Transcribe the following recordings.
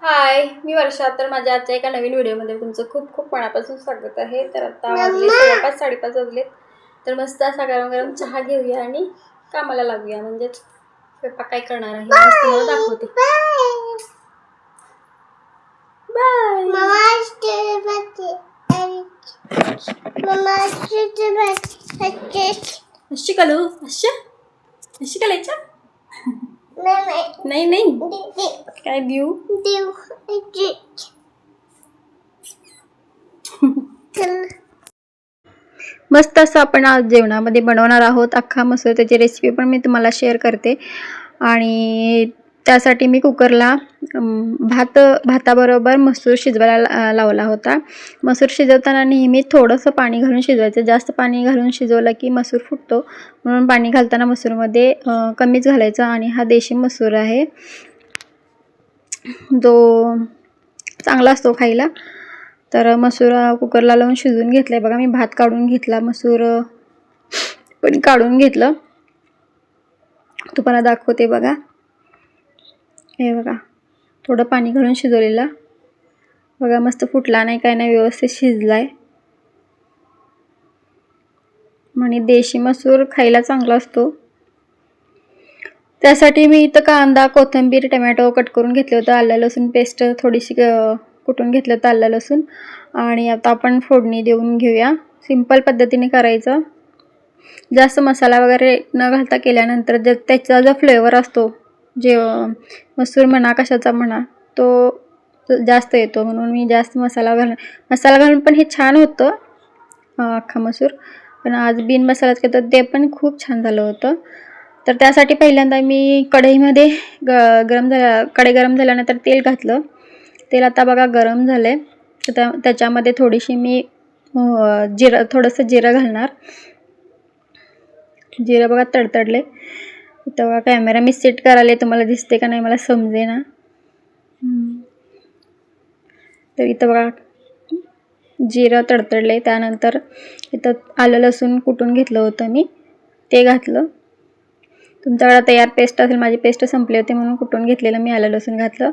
हाय, मी वर्षा. तर माझ्या आजच्या एका नवीन व्हिडिओमध्ये तुमचं खूप खूप मनापासून स्वागत आहे. तर आता वाजले 5:15 5:30 वाजलेत. तर मस्त असा गरम गरम चहा घेऊया आणि कामाला लागूया. म्हणजेच स्वयंपाक काय करणार आहे आज तुम्हाला दाखवते. अशी कलू अशी कलायच्या नाही नाही काय देऊ मस्त असं आपण आज जेवणामध्ये बनवणार आहोत अख्खा मसूर. त्याची रेसिपी पण मी तुम्हाला शेअर करते. आणि त्यासाठी मी कुकरला भाताबरोबर मसूर शिजवायला लावला होता. मसूर शिजवताना नेहमी थोडंसं पाणी घालून शिजवायचं. जास्त पाणी घालून शिजवलं की मसूर फुटतो, म्हणून पाणी घालताना मसूरमध्ये कमीच घालायचं. आणि हा देशी मसूर आहे, जो चांगला असतो खायला. तर मसूर कुकरला लावून शिजवून घेतलं बघा. मी भात काढून घेतला, मसूर पण काढून घेतलं. तुम्हाला दाखवते बघा. हे बघा, थोडं पाणी घालून शिजवलेला बघा. मस्त फुटला नाही, काय नाही, व्यवस्थित शिजलाय. म्हणजे देशी मसूर खायला चांगला असतो. त्यासाठी मी इथं कांदा, कोथिंबीर, टोमॅटो कट करून घेतलं होतं. आलं लसूण पेस्ट थोडीशी कुटून घेतलं होतं, आलं लसूण. आणि आता आपण फोडणी देऊन घेऊया. सिंपल पद्धतीने करायचं. जास्त मसाला वगैरे न घालता केल्यानंतर त्याचा जो फ्लेवर असतो, जे मसूर म्हणा कशाचा म्हणा, तो जास्त येतो. म्हणून मी जास्त मसाला घालून पण हे छान होतं अख्खा मसूर. पण आज बिन मसाल्यात केलं ते पण खूप छान झालं होतं. तर त्यासाठी पहिल्यांदा मी कढईमध्ये कढई गरम झाल्यानंतर तेल घातलं. तेल आता बघा गरम झालं आहे. तर त्याच्यामध्ये थोडीशी मी थोडंसं जिरं घालणार. जिरं बघा तडतडले. इथं बघा कॅमेरा मी सेट करायला, तुम्हाला दिसते का नाही मला समजे ना. तर इथं बघा जिरं तडतडले. त्यानंतर इथं आलं लसूण कुटून घेतलं होतं मी, ते घातलं. तुमच्याकडे तयार पेस्ट असेल, माझी पेस्ट संपली होती म्हणून कुटून घेतलेलं मी आलं लसूण घातलं.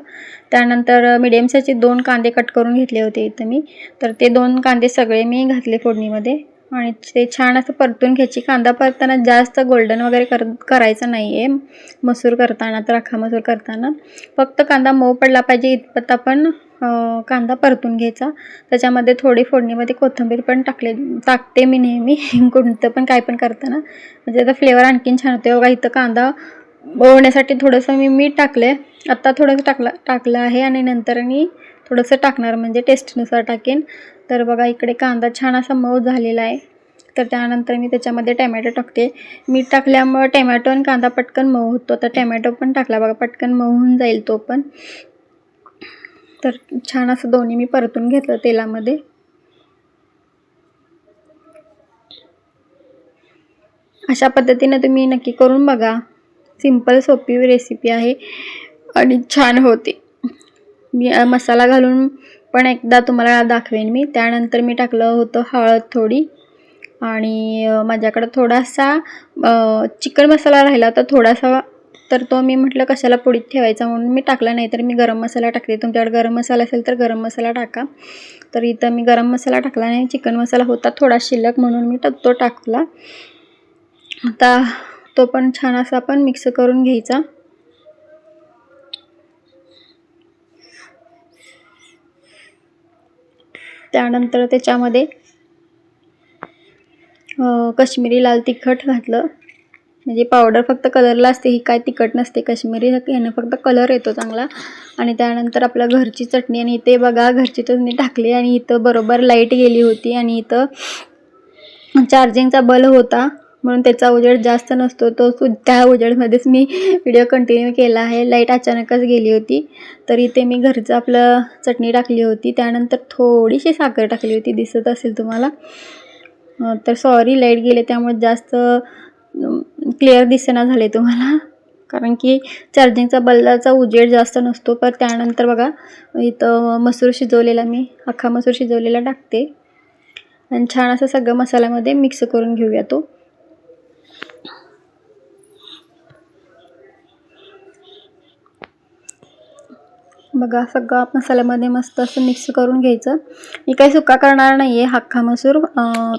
त्यानंतर मीडियम साईजचे 2 कांदे कट करून घेतले होते इथं मी. तर ते 2 कांदे सगळे मी घातले फोडणीमध्ये आणि ते छान असं परतून घ्यायची. कांदा परताना जास्त गोल्डन वगैरे करायचं नाही आहे मसूर करताना. तर अख्खा मसूर करताना फक्त कांदा मऊ पडला पाहिजे इतपत आपण कांदा परतून घ्यायचा. त्याच्यामध्ये थोडी फोडणीमध्ये कोथिंबीर पण टाकते मी नेहमी कोणतं पण काय पण करताना, म्हणजे त्याचा फ्लेवर आणखीन छान होते. बघा इथं कांदा होण्यासाठी थोडंसं मी मीठ टाकले. आत्ता थोडंसं टाकलं आहे आणि नंतर मी थोडंसं टाकणार, म्हणजे टेस्टनुसार टाकेन. तर बघा इकडे कांदा छान असा मऊ झालेला आहे. तर त्यानंतर मी त्याच्यामध्ये टमॅटो टाकते. मीठ टाकल्यामुळे टमॅटो आणि कांदा पटकन मऊ होतो. तर टमॅटो पण टाकला बघा, पटकन मऊ होऊन जाईल तो पण. तर छान असं दोन्ही मी परतून घेतलं तेलामध्ये. अशा पद्धतीने तुम्ही नक्की करून बघा. सिंपल सोपी रेसिपी आहे आणि छान होते. मी मसाला घालून पण एकदा तुम्हाला दाखवेन मी. त्यानंतर मी टाकलं होतं हळद थोडी, आणि माझ्याकडं थोडासा चिकन मसाला राहिला तर थोडासा, तर तो मी म्हटलं कशाला पुडीत ठेवायचा म्हणून मी टाकला. नाही तर मी गरम मसाला टाकते. तुमच्याकडे गरम मसाला असेल तर गरम मसाला टाका. तर इथं मी गरम मसाला टाकला नाही, चिकन मसाला होता थोडा शिल्लक म्हणून मी तो टाकला. आता तो पण छान असा आपण मिक्स करून घ्यायचा. त्यानंतर त्याच्यामध्ये काश्मीरी लाल तिखट घातलं. म्हणजे पावडर फक्त कलरला असते, ही काय तिखट नसते. काश्मीरी यानं फक्त कलर येतो चांगला. आणि त्यानंतर आपल्या घरची चटणी, आणि इथे बघा घरची चटणी टाकली. आणि इथं बरोबर लाईट गेली होती आणि इथं चार्जिंगचा बल्ब होता म्हणून त्याचा उजेड जास्त नसतो. त्या उजेडमध्येच मी व्हिडिओ कंटिन्यू केला आहे. लाईट अचानकच गेली होती. तर इथे मी घरचं आपलं चटणी टाकली होती. त्यानंतर थोडीशी साखर टाकली होती, दिसत असेल तुम्हाला. तर सॉरी लाईट गेले त्यामुळे जास्त क्लिअर दिसेना झाले तुम्हाला, कारण की चार्जिंगचा बल्बाचा उजेड जास्त नसतो. पण त्यानंतर बघा इथं मसूर शिजवलेला, मी अख्खा मसूर शिजवलेला टाकते आणि छान असं सगळं मसाल्यामध्ये मिक्स करून घेऊया तो. बघा सगळं मसाल्यामध्ये मस्त असं मिक्स करून घ्यायचं. मी काही सुका करणार नाही आहे, अख्खा मसूर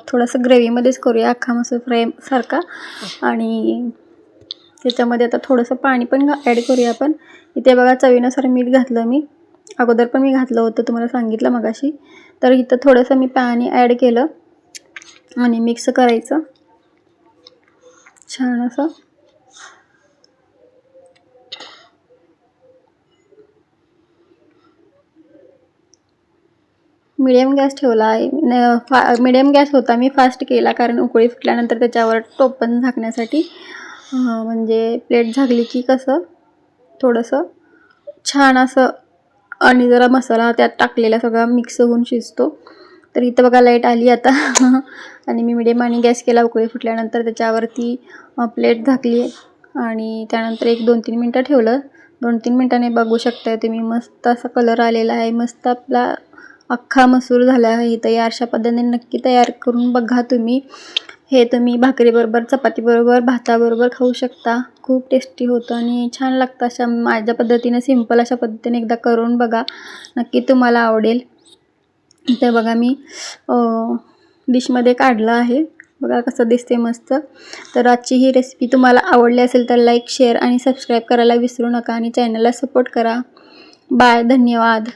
थोडंसं ग्रेव्हीमध्येच करूया, अख्खा मसूर फ्राय सारखा. आणि त्याच्यामध्ये आता थोडंसं पाणी पण ॲड करूया आपण. इथे बघा चवीनुसार मीठ घातलं मी, अगोदर पण मी घातलं होतं तुम्हाला सांगितलं मगाशी. तर इथं थोडंसं मी पाणी ॲड केलं आणि मिक्स करायचं छान असं. मिडियम गॅस ठेवला आहे, मिडियम गॅस होता, मी फास्ट केला कारण उकळी फुटल्यानंतर त्याच्यावर टोपण झाकण्यासाठी. म्हणजे प्लेट झाकली की कसं थोडंसं छान असं आणि जरा मसाला त्यात टाकलेला सगळा मिक्स होऊन शिजतो. तर इथं बघा लाईट आली आता आणि मी मिडियम आणि गॅस केला. उकळी फुटल्यानंतर त्याच्यावरती प्लेट झाकली आणि त्यानंतर 1-2-3 मिनटं ठेवलं. 2-3 मिनटांनी बघू शकताय तुम्ही मस्त असा कलर आलेला आहे, मस्त आपला अख्खा मसूर झाला आहे तयार. अशा पद्धतीने नक्की तयार करून बघा तुम्ही. हे तुम्ही भाकरीबरोबर, चपातीबरोबर, भाताबरोबर खाऊ शकता. खूप टेस्टी होतं आणि छान लागतं. अशा माझ्या पद्धतीने सिंपल अशा पद्धतीने एकदा करून बघा, नक्की तुम्हाला आवडेल. इथे बघा मी डिशमध्ये काढलं आहे, बघा कसं दिसते मस्त. तर आजची ही रेसिपी तुम्हाला आवडली असेल तर लाईक, शेअर आणि सबस्क्राईब करायला विसरू नका आणि चॅनलला सपोर्ट करा. बाय, धन्यवाद.